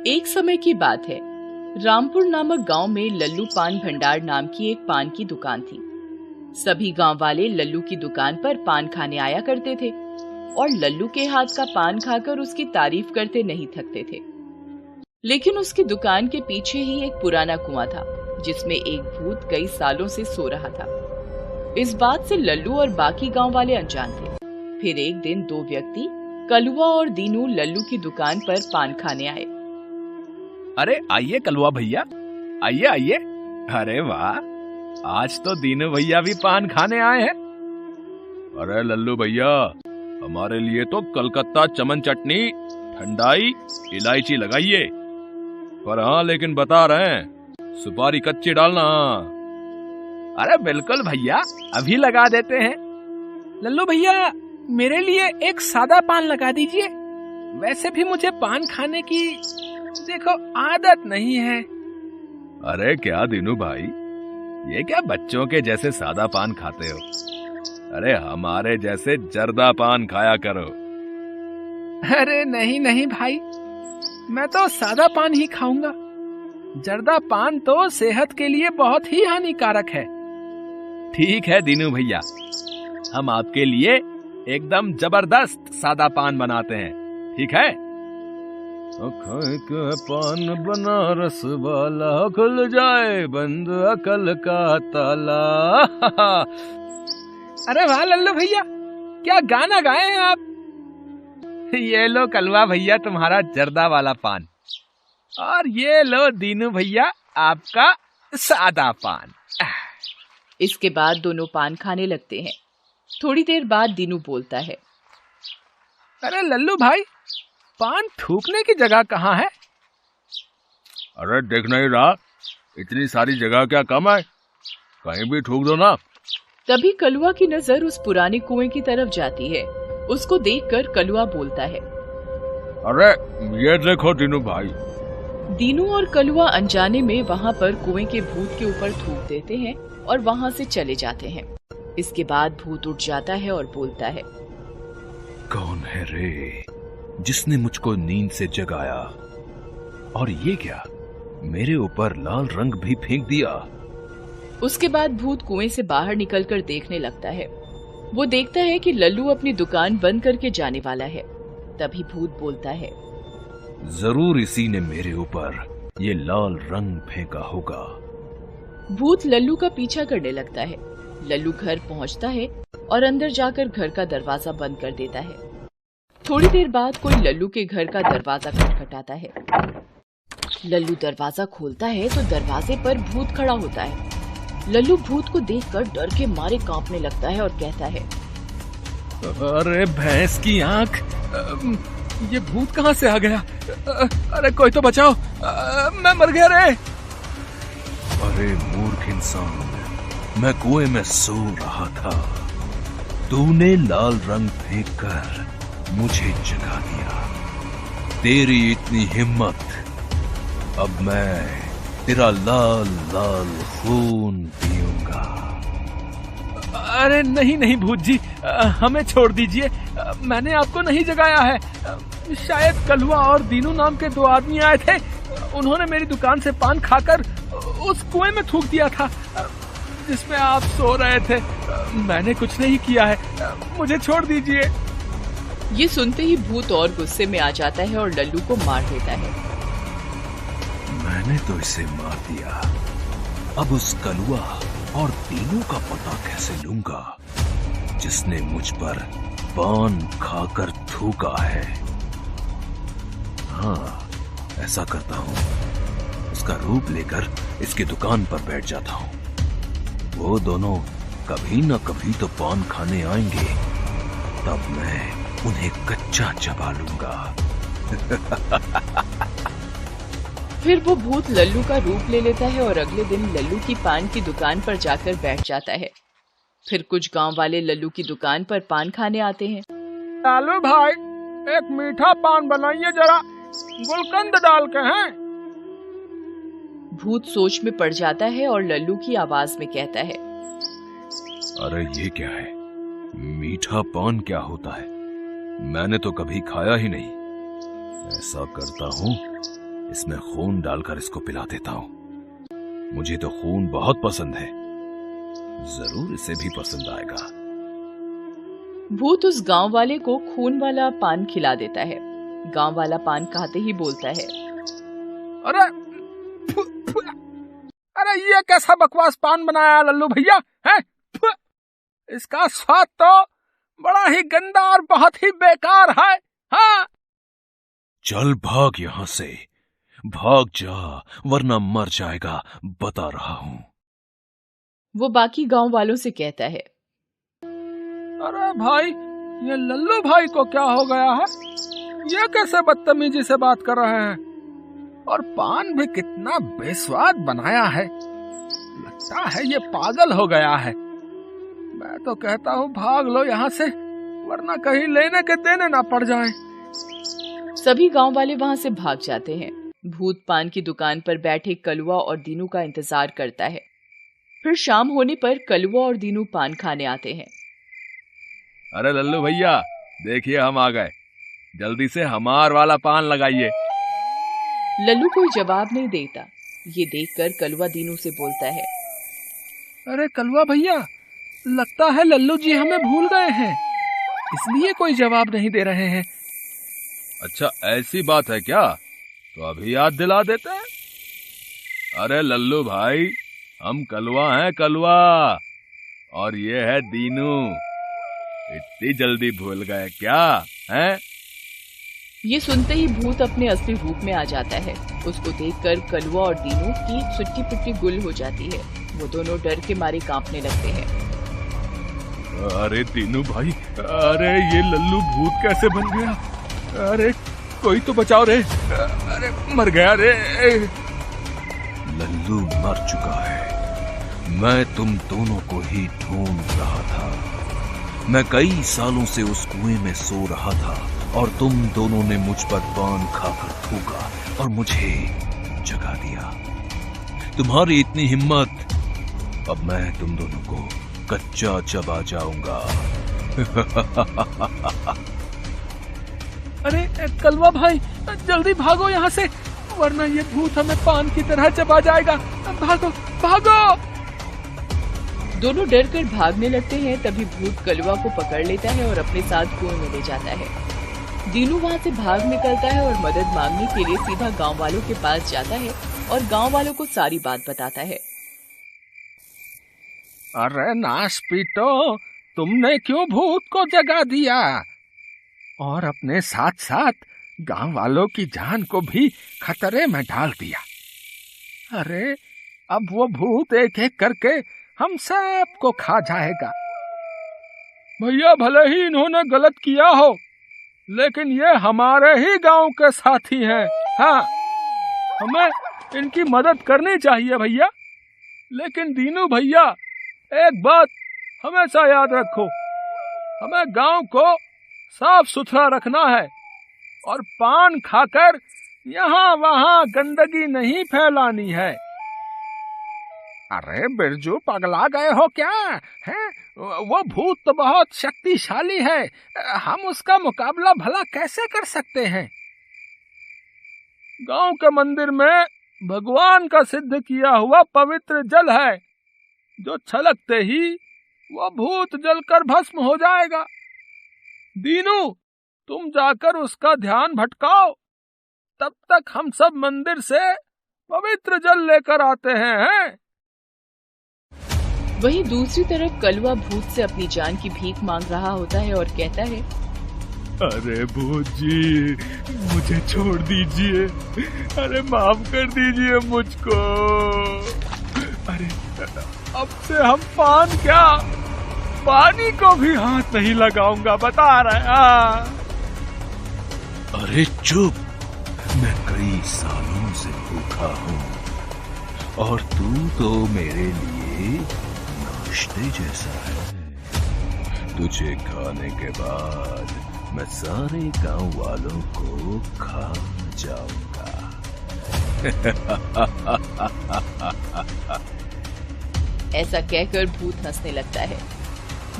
एक समय की बात है। रामपुर नामक गांव में लल्लू पान भंडार नाम की एक पान की दुकान थी। सभी गांव वाले लल्लू की दुकान पर पान खाने आया करते थे और लल्लू के हाथ का पान खाकर उसकी तारीफ करते नहीं थकते थे। लेकिन उसकी दुकान के पीछे ही एक पुराना कुआं था जिसमें एक भूत कई सालों से सो रहा था। इस बात से लल्लू और बाकी गांव वाले अनजान थे। फिर एक दिन दो व्यक्ति कलुआ और दीनू लल्लू की दुकान पर पान खाने आए। अरे आइए कलुआ भैया, आइए आइए। अरे वाह, आज तो दीनू भैया भी पान खाने आए हैं। अरे लल्लू भैया, हमारे लिए तो कलकत्ता चमन चटनी, ठंडाई, इलायची लगाइए। पर हाँ, लेकिन बता रहे हैं सुपारी कच्ची डालना। अरे बिल्कुल भैया, अभी लगा देते हैं। लल्लू भैया, मेरे लिए एक सादा पान लगा दीजिए। वैसे भी मुझे पान खाने की देखो आदत नहीं है। अरे क्या दीनू भाई, ये क्या बच्चों के जैसे सादा पान खाते हो? अरे हमारे जैसे जर्दा पान खाया करो। अरे नहीं नहीं भाई, मैं तो सादा पान ही खाऊंगा। जर्दा पान तो सेहत के लिए बहुत ही हानिकारक है। ठीक है दीनू भैया, हम आपके लिए एकदम जबरदस्त सादा पान बनाते हैं, ठीक है? खाए के पान बनारस वाला, खुल जाए बंद अकल का ताला। अरे वाह लल्लू भैया, क्या गाना गाए हैं आप। ये लो कलवा भैया तुम्हारा जर्दा वाला पान, और ये लो दीनू भैया आपका सादा पान। इसके बाद दोनों पान खाने लगते हैं। थोड़ी देर बाद दीनू बोलता है, अरे लल्लू भाई, पान थूकने की जगह कहाँ है? अरे देख नहीं रहा, इतनी सारी जगह क्या कम है, कहीं भी थूक दो ना। तभी कलुआ की नजर उस पुराने कुएं की तरफ जाती है। उसको देखकर कलुआ बोलता है, अरे ये देखो दीनू भाई। दीनू और कलुआ अनजाने में वहाँ पर कुएं के भूत के ऊपर थूक देते हैं और वहाँ से चले जाते हैं। इसके बाद भूत उठ जाता है और बोलता है, कौन है रे जिसने मुझको नींद से जगाया? और ये क्या, मेरे ऊपर लाल रंग भी फेंक दिया। उसके बाद भूत कुएं से बाहर निकलकर देखने लगता है। वो देखता है कि लल्लू अपनी दुकान बंद करके जाने वाला है। तभी भूत बोलता है, जरूर इसी ने मेरे ऊपर ये लाल रंग फेंका होगा। भूत लल्लू का पीछा करने लगता है। लल्लू घर पहुंचता है और अंदर जाकर घर का दरवाजा बंद कर देता है। थोड़ी देर बाद कोई लल्लू के घर का दरवाजा खटखटाता है। लल्लू दरवाजा खोलता है तो दरवाजे पर भूत खड़ा होता है। लल्लू भूत को देखकर डर के मारे कांपने लगता है और कहता है, अरे भैंस की आंख, ये भूत कहाँ से आ गया? अरे कोई तो बचाओ, मैं मर गया रे। अरे मूर्ख इंसान, मैं कुएं में सो रहा था, तूने लाल रंग फेंक कर मुझे जगा दिया। तेरी इतनी हिम्मत, अब मैं तेरा लाल लाल खून पीऊंगा। अरे नहीं नहीं भूत जी, हमें छोड़ दीजिए। मैंने आपको नहीं जगाया है। शायद कलुआ और दीनू नाम के दो आदमी आए थे। उन्होंने मेरी दुकान से पान खाकर उस कुएं में थूक दिया था जिसमें आप सो रहे थे। मैंने कुछ नहीं किया है, मुझे छोड़ दीजिए। ये सुनते ही भूत और गुस्से में आ जाता है और लल्लू को मार देता है। मैंने तो इसे मार दिया, अब उस कलुआ और दीनू का पता कैसे लूंगा जिसने मुझ पर पान खाकर थूका है। हाँ, ऐसा करता हूँ, उसका रूप लेकर इसकी दुकान पर बैठ जाता हूँ। वो दोनों कभी न कभी तो पान खाने आएंगे, तब मैं उन्हें कच्चा चबा लूंगा। फिर वो भूत लल्लू का रूप ले लेता है और अगले दिन लल्लू की पान की दुकान पर जाकर बैठ जाता है। फिर कुछ गांव वाले लल्लू की दुकान पर पान खाने आते हैं। लालू भाई, एक मीठा पान बनाइए जरा, गुलकंद डाल के। हैं भूत सोच में पड़ जाता है और लल्लू की आवाज में कहता है, अरे ये क्या है, मीठा पान क्या होता है? मैंने तो कभी खाया ही नहीं। ऐसा करता हूँ, इसमें खून डालकर इसको पिला देता हूं। मुझे तो खून बहुत पसंद है, जरूर इसे भी पसंद आएगा। भूत उस गांव वाले को खून वाला पान खिला देता है। गांव वाला पान खाते ही बोलता है, अरे अरे ये कैसा बकवास पान बनाया लल्लू भैया है? इसका स्वाद तो बड़ा ही गंदा और बहुत ही बेकार है। हाँ, चल भाग यहां से, भाग जा वरना मर जाएगा, बता रहा हूं। वो बाकी गांव वालों से कहता है, अरे भाई, ये लल्लू भाई को क्या हो गया है? ये कैसे बदतमीजी से बात कर रहे हैं? और पान भी कितना बेस्वाद बनाया है। लगता है ये पागल हो गया है। मैं तो कहता हूँ भाग लो यहाँ से, वरना कहीं लेने के देने ना पड़ जाएं। सभी गांव वाले वहां से भाग जाते हैं। भूत पान की दुकान पर बैठे कलुआ और दीनू का इंतजार करता है। फिर शाम होने पर कलुआ और दीनू पान खाने आते हैं। अरे लल्लू भैया, देखिए हम आ गए, जल्दी से हमार वाला पान लगाइए। लल्लू कोई जवाब नहीं देता। ये देखकर कलुआ दीनू से बोलता है, अरे कलुआ भैया, लगता है लल्लू जी हमें भूल गए हैं, इसलिए कोई जवाब नहीं दे रहे हैं। अच्छा, ऐसी बात है क्या? तो अभी याद दिला देते हैं। अरे लल्लू भाई, हम कलुआ हैं, कलुआ, और ये है दीनू। इतनी जल्दी भूल गए क्या हैं? ये सुनते ही भूत अपने असली रूप में आ जाता है। उसको देखकर कलुआ और दीनू की सुट्टी पुट्टी गुल हो जाती है। वो दोनों डर के मारे कांपने लगते हैं। अरे दीनू भाई, अरे ये लल्लू भूत कैसे बन गया? अरे कोई तो बचाओ रे, अरे मर गया रे। लल्लू मर चुका है, मैं तुम दोनों को ही ढूंढ रहा था। मैं कई सालों से उस कुएं में सो रहा था और तुम दोनों ने मुझ पर पान खाकर थूका और मुझे जगा दिया। तुम्हारी इतनी हिम्मत, अब मैं तुम दोनों को कच्चा चबा जाऊंगा। अरे कलवा भाई, जल्दी भागो यहाँ से, वरना ये भूत हमें पान की तरह चबा जाएगा। भागो भागो। दोनों डर कर भागने लगते हैं। तभी भूत कलवा को पकड़ लेता है और अपने साथ कुएं में ले जाता है। दीनू वहाँ से भाग निकलता है और मदद मांगने के लिए सीधा गांव वालों के पास जाता है और गांव वालों को सारी बात बताता है। अरे नाश पीटो, तुमने क्यों भूत को जगा दिया और अपने साथ साथ गांव वालों की जान को भी खतरे में डाल दिया? अरे अब वो भूत एक एक करके हम सबको खा जाएगा। भैया, भले ही इन्होंने गलत किया हो, लेकिन ये हमारे ही गांव के साथी हैं। हाँ, हमें इनकी मदद करनी चाहिए भैया। लेकिन दीनू भैया, एक बात हमेशा याद रखो, हमें गांव को साफ सुथरा रखना है और पान खाकर यहाँ वहाँ गंदगी नहीं फैलानी है। अरे बिरजू, पगला गए हो क्या? हैं? वो भूत तो बहुत शक्तिशाली है, हम उसका मुकाबला भला कैसे कर सकते हैं? गांव के मंदिर में भगवान का सिद्ध किया हुआ पवित्र जल है, जो छलकते ही वो भूत जलकर भस्म हो जाएगा। दीनू, तुम जाकर उसका ध्यान भटकाओ, तब तक हम सब मंदिर से पवित्र जल लेकर आते हैं। वहीं दूसरी तरफ कलवा भूत से अपनी जान की भीख मांग रहा होता है और कहता है, अरे भूत जी, मुझे छोड़ दीजिए, अरे माफ कर दीजिए मुझको। अरे अब से हम पान क्या, पानी को भी हाथ नहीं लगाऊंगा, बता रहा। अरे चुप, मैं कई सालों से भूखा हूँ और तू तो मेरे लिए नाश्ते जैसा है। तुझे खाने के बाद मैं सारे गांव वालों को खा जाऊंगा। ऐसा कहकर भूत हंसने लगता है।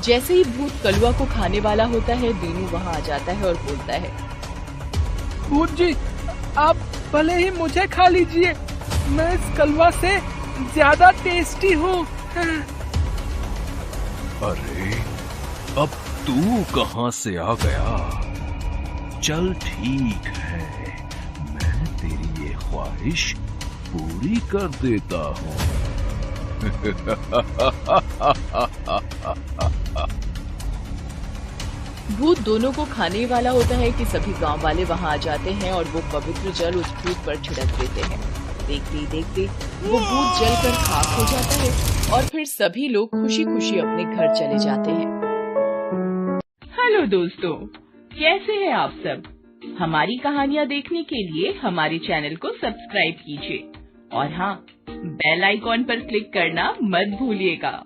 जैसे ही भूत कलवा को खाने वाला होता है, दीनू वहां आ जाता है और बोलता है, भूत जी, आप भले ही मुझे खा लीजिए, मैं इस कलवा से ज्यादा टेस्टी हूँ। अरे अब तू कहाँ से आ गया? चल ठीक है, मैं तेरी ये ख्वाहिश पूरी कर देता हूँ। भूत दोनों को खाने वाला होता है कि सभी गांव वाले वहां आ जाते हैं और वो पवित्र जल उस भूत पर छिड़क देते हैं। देखते ही देखते वो भूत जलकर खाक हो जाता है और फिर सभी लोग खुशी खुशी अपने घर चले जाते हैं। हेलो दोस्तों, कैसे हैं आप सब? हमारी कहानियाँ देखने के लिए हमारे चैनल को सब्सक्राइब कीजिए और हाँ, बेल आइकॉन पर क्लिक करना मत भूलिएगा।